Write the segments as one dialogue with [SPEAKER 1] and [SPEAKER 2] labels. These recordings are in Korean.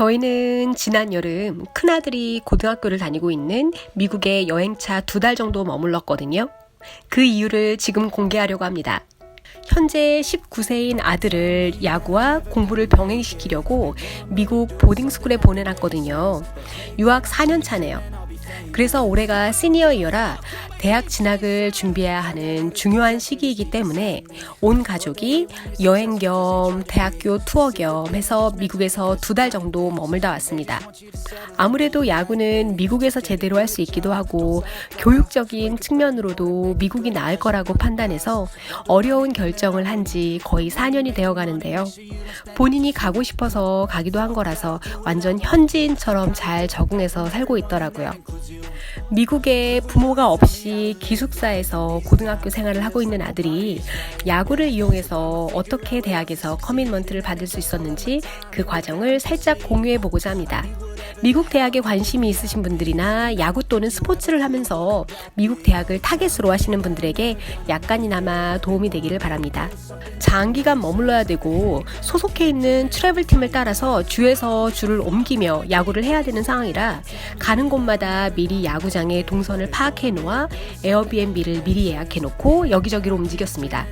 [SPEAKER 1] 저희는 지난 여름 큰아들이 고등학교를 다니고 있는 미국에 여행차 2달 정도 머물렀거든요. 그 이유를 지금 공개하려고 합니다. 현재 19세인 아들을 야구와 공부를 병행시키려고 미국 보딩스쿨에 보내놨거든요. 유학 4년 차네요. 그래서 올해가 시니어 이어라 대학 진학을 준비해야 하는 중요한 시기이기 때문에 온 가족이 여행 겸 대학교 투어 겸 해서 미국에서 2달 정도 머물다 왔습니다. 아무래도 야구는 미국에서 제대로 할 수 있기도 하고 교육적인 측면으로도 미국이 나을 거라고 판단해서 어려운 결정을 한 지 거의 4년이 되어 가는데요. 본인이 가고 싶어서 가기도 한 거라서 완전 현지인처럼 잘 적응해서 살고 있더라고요. 미국에 부모가 없이 기숙사에서 고등학교 생활을 하고 있는 아들이 야구를 이용해서 어떻게 대학에서 커밋먼트를 받을 수 있었는지 그 과정을 살짝 공유해보고자 합니다. 미국 대학에 관심이 있으신 분들이나 야구 또는 스포츠를 하면서 미국 대학을 타겟으로 하시는 분들에게 약간이나마 도움이 되기를 바랍니다. 장기간 머물러야 되고 소속해 있는 트래블 팀을 따라서 주에서 주를 옮기며 야구를 해야 되는 상황이라 가는 곳마다 미리 야구장의 동선을 파악해 놓아 에어비앤비를 미리 예약해 놓고 여기저기로 움직였습니다.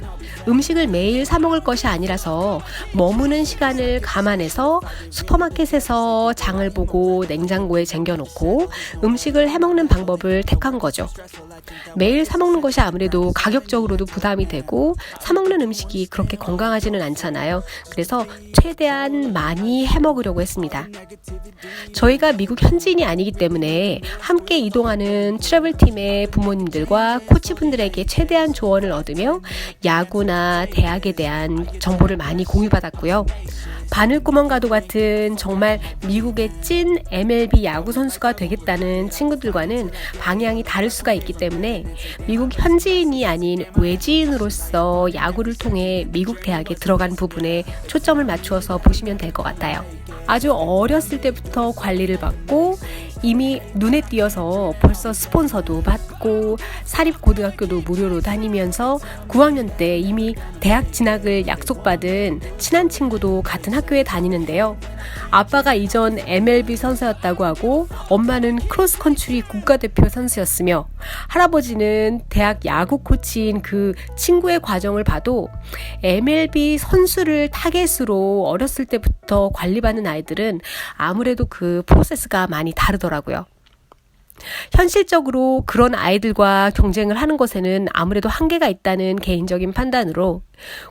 [SPEAKER 1] 음식을 매일 사 먹을 것이 아니라서 머무는 시간을 감안해서 슈퍼마켓에서 장을 보고 냉장고에 쟁겨놓고 음식을 해먹는 방법을 택한 거죠. 매일 사 먹는 것이 아무래도 가격적으로도 부담이 되고 사 먹는 음식이 그렇게 건강하지는 않잖아요. 그래서 최대한 많이 해먹으려고 했습니다. 저희가 미국 현지인이 아니기 때문에 함께 이동하는 트래블팀의 부모님들과 코치분들에게 최대한 조언을 얻으며 야구나 대학에 대한 정보를 많이 공유받았고요. 바늘구멍과도 같은 정말 미국의 찐 MLB 야구 선수가 되겠다는 친구들과는 방향이 다를 수가 있기 때문에 미국 현지인이 아닌 외지인으로서 야구를 통해 미국 대학에 들어간 부분에 초점을 맞추어서 보시면 될 것 같아요. 아주 어렸을 때부터 관리를 받고 이미 눈에 띄어서 벌써 스폰서도 받고 사립고등학교도 무료로 다니면서 9학년 때 이미 대학 진학을 약속받은 친한 친구도 같은 학교에 다니는데요. 아빠가 이전 MLB 선수였다고 하고 엄마는 크로스컨트리 국가대표 선수였으며 할아버지는 대학 야구 코치인 그 친구의 과정을 봐도 MLB 선수를 타겟으로 어렸을 때부터 관리받는 아이들은 아무래도 그 프로세스가 많이 다르더라고요. 현실적으로 그런 아이들과 경쟁을 하는 것에는 아무래도 한계가 있다는 개인적인 판단으로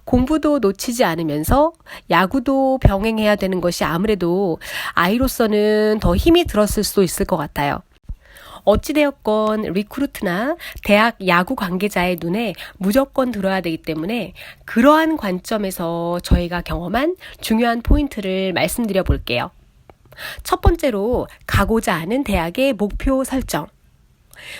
[SPEAKER 1] 공부도 놓치지 않으면서 야구도 병행해야 되는 것이 아무래도 아이로서는 더 힘이 들었을 수도 있을 것 같아요. 어찌되었건 리크루트나 대학 야구 관계자의 눈에 무조건 들어야 되기 때문에 그러한 관점에서 저희가 경험한 중요한 포인트를 말씀드려 볼게요. 첫 번째로 가고자 하는 대학의 목표 설정.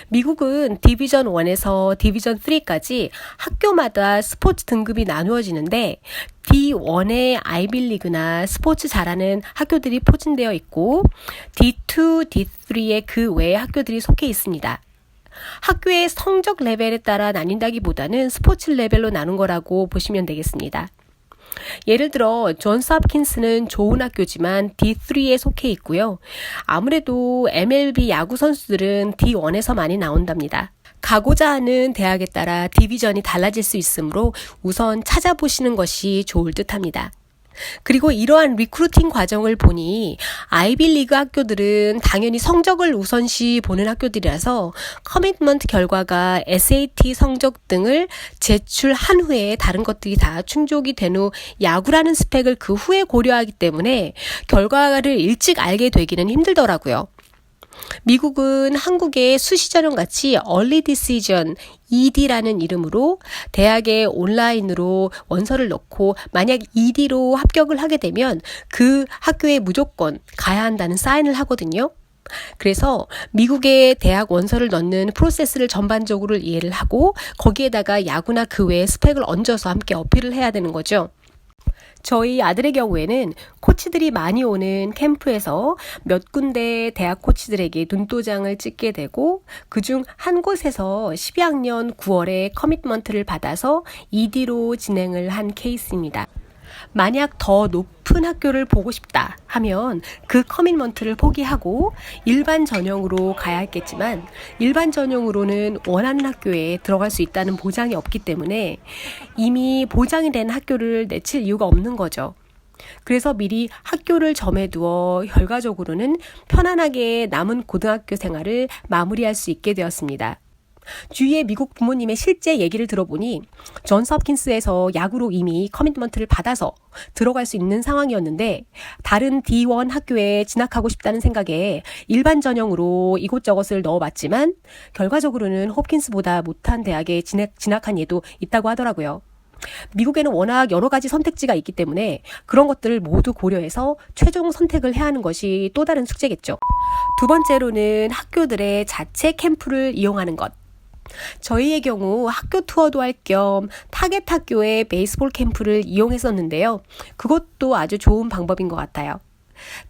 [SPEAKER 1] 미국은 디비전 1에서 디비전 3까지 학교마다 스포츠 등급이 나누어지는데 D1의 아이빌리그나 스포츠 잘하는 학교들이 포진되어 있고 D2, D3의 그 외의 학교들이 속해 있습니다. 학교의 성적 레벨에 따라 나뉜다기보다는 스포츠 레벨로 나눈 거라고 보시면 되겠습니다. 예를 들어 존스 홉킨스는 좋은 학교지만 D3에 속해 있고요. 아무래도 MLB 야구 선수들은 D1에서 많이 나온답니다. 가고자 하는 대학에 따라 디비전이 달라질 수 있으므로 우선 찾아보시는 것이 좋을 듯합니다. 그리고 이러한 리크루팅 과정을 보니 아이빌리그 학교들은 당연히 성적을 우선시 보는 학교들이라서 커밋먼트 결과가 SAT 성적 등을 제출한 후에 다른 것들이 다 충족이 된 후 야구라는 스펙을 그 후에 고려하기 때문에 결과를 일찍 알게 되기는 힘들더라고요. 미국은 한국의 수시 전형 같이 Early Decision ED라는 이름으로 대학에 온라인으로 원서를 넣고 만약 ED로 합격을 하게 되면 그 학교에 무조건 가야 한다는 사인을 하거든요. 그래서 미국의 대학 원서를 넣는 프로세스를 전반적으로 이해를 하고 거기에다가 야구나 그 외의 스펙을 얹어서 함께 어필을 해야 되는 거죠. 저희 아들의 경우에는 코치들이 많이 오는 캠프에서 몇 군데 대학 코치들에게 눈도장을 찍게 되고 그중 한 곳에서 12학년 9월에 커밋먼트를 받아서 ED로 진행을 한 케이스입니다. 만약 더 높은 학교를 보고 싶다 하면 그 커밋먼트를 포기하고 일반 전형으로 가야 했겠지만 일반 전형으로는 원하는 학교에 들어갈 수 있다는 보장이 없기 때문에 이미 보장이 된 학교를 내칠 이유가 없는 거죠. 그래서 미리 학교를 정해두어 결과적으로는 편안하게 남은 고등학교 생활을 마무리할 수 있게 되었습니다. 주위의 미국 부모님의 실제 얘기를 들어보니 존스 홉킨스에서 야구로 이미 커밋먼트를 받아서 들어갈 수 있는 상황이었는데 다른 D1 학교에 진학하고 싶다는 생각에 일반 전형으로 이곳저곳을 넣어봤지만 결과적으로는 홉킨스보다 못한 대학에 진학한 예도 있다고 하더라고요. 미국에는 워낙 여러 가지 선택지가 있기 때문에 그런 것들을 모두 고려해서 최종 선택을 해야 하는 것이 또 다른 숙제겠죠. 두 번째로는 학교들의 자체 캠프를 이용하는 것. 저희의 경우 학교 투어도 할 겸 타겟 학교의 베이스볼 캠프를 이용했었는데요. 그것도 아주 좋은 방법인 것 같아요.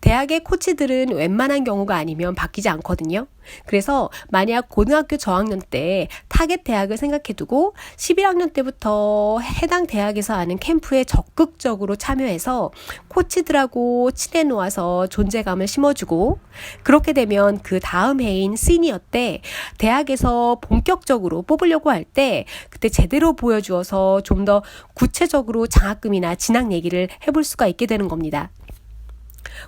[SPEAKER 1] 대학의 코치들은 웬만한 경우가 아니면 바뀌지 않거든요. 그래서 만약 고등학교 저학년 때 타겟 대학을 생각해두고 11학년 때부터 해당 대학에서 하는 캠프에 적극적으로 참여해서 코치들하고 친해 놓아서 존재감을 심어주고 그렇게 되면 그 다음 해인 시니어 때 대학에서 본격적으로 뽑으려고 할 때 그때 제대로 보여주어서 좀 더 구체적으로 장학금이나 진학 얘기를 해볼 수가 있게 되는 겁니다.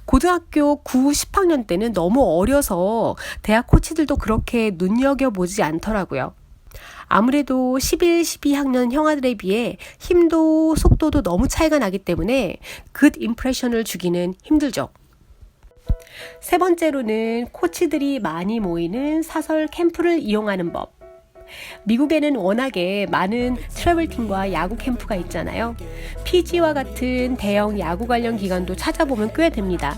[SPEAKER 1] 고등학교 9, 10학년 때는 너무 어려서 대학 코치들도 그렇게 눈여겨보지 않더라고요. 아무래도 11, 12학년 형아들에 비해 힘도 속도도 너무 차이가 나기 때문에 굿 임프레션을 주기는 힘들죠. 세 번째로는 코치들이 많이 모이는 사설 캠프를 이용하는 법. 미국에는 워낙에 많은 트래블팀과 야구 캠프가 있잖아요. PG와 같은 대형 야구 관련 기관도 찾아보면 꽤 됩니다.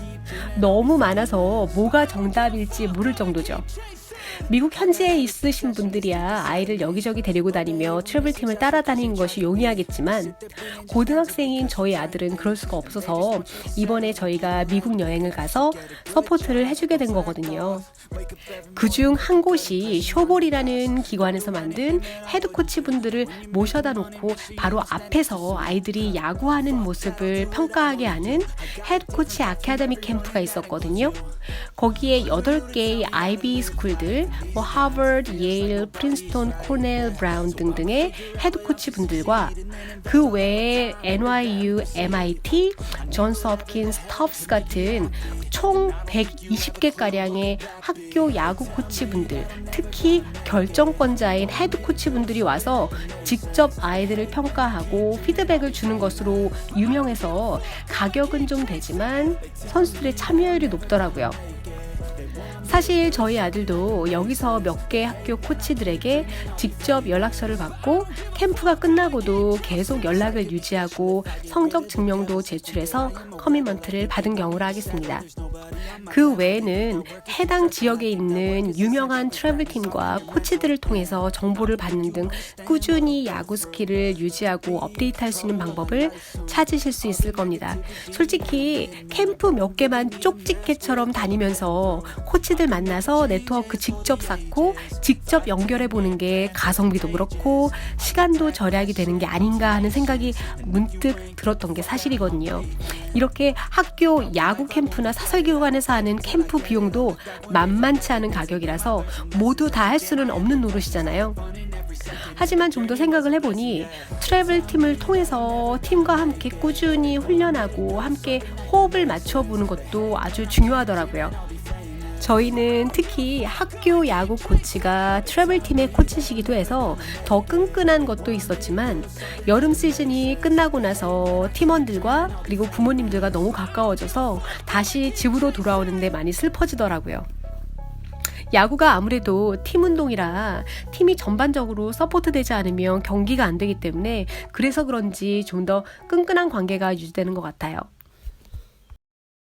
[SPEAKER 1] 너무 많아서 뭐가 정답일지 모를 정도죠. 미국 현지에 있으신 분들이야 아이를 여기저기 데리고 다니며 트래블팀을 따라다니는 것이 용이하겠지만 고등학생인 저희 아들은 그럴 수가 없어서 이번에 저희가 미국 여행을 가서 서포트를 해주게 된 거거든요. 그중 한 곳이 쇼볼이라는 기관에서 만든 헤드코치 분들을 모셔다 놓고 바로 앞에서 아이들이 야구하는 모습을 평가하게 하는 헤드코치 아카데미 캠프가 있었거든요. 거기에 8개의 아이비 스쿨들 하버드, 예일, 프린스턴, 코넬, 브라운 등등의 헤드코치 분들과 그 외에 NYU, MIT, 존스 홉킨스, 터프스 같은 총 120개가량의 학교 야구 코치 분들, 특히 결정권자인 헤드코치 분들이 와서 직접 아이들을 평가하고 피드백을 주는 것으로 유명해서 가격은 좀 되지만 선수들의 참여율이 높더라고요. 사실 저희 아들도 여기서 몇 개 학교 코치들에게 직접 연락처를 받고 캠프가 끝나고도 계속 연락을 유지하고 성적 증명도 제출해서 커밋먼트를 받은 경우라 하겠습니다. 그 외에는 해당 지역에 있는 유명한 트래블팀과 코치들을 통해서 정보를 받는 등 꾸준히 야구 스킬을 유지하고 업데이트할 수 있는 방법을 찾으실 수 있을 겁니다. 솔직히 캠프 몇 개만 쪽집게처럼 다니면서 코치들 만나서 네트워크 직접 쌓고 직접 연결해 보는 게 가성비도 그렇고 시간도 절약이 되는 게 아닌가 하는 생각이 문득 들었던 게 사실이거든요. 이렇게 학교 야구 캠프나 사설기관에서 하는 캠프 비용도 만만치 않은 가격이라서 모두 다 할 수는 없는 노릇이잖아요. 하지만 좀 더 생각을 해보니 트래블 팀을 통해서 팀과 함께 꾸준히 훈련하고 함께 호흡을 맞춰보는 것도 아주 중요하더라고요. 저희는 특히 학교 야구 코치가 트래블팀의 코치시기도 해서 더 끈끈한 것도 있었지만 여름 시즌이 끝나고 나서 팀원들과 그리고 부모님들과 너무 가까워져서 다시 집으로 돌아오는데 많이 슬퍼지더라고요. 야구가 아무래도 팀 운동이라 팀이 전반적으로 서포트되지 않으면 경기가 안 되기 때문에 그래서 그런지 좀 더 끈끈한 관계가 유지되는 것 같아요.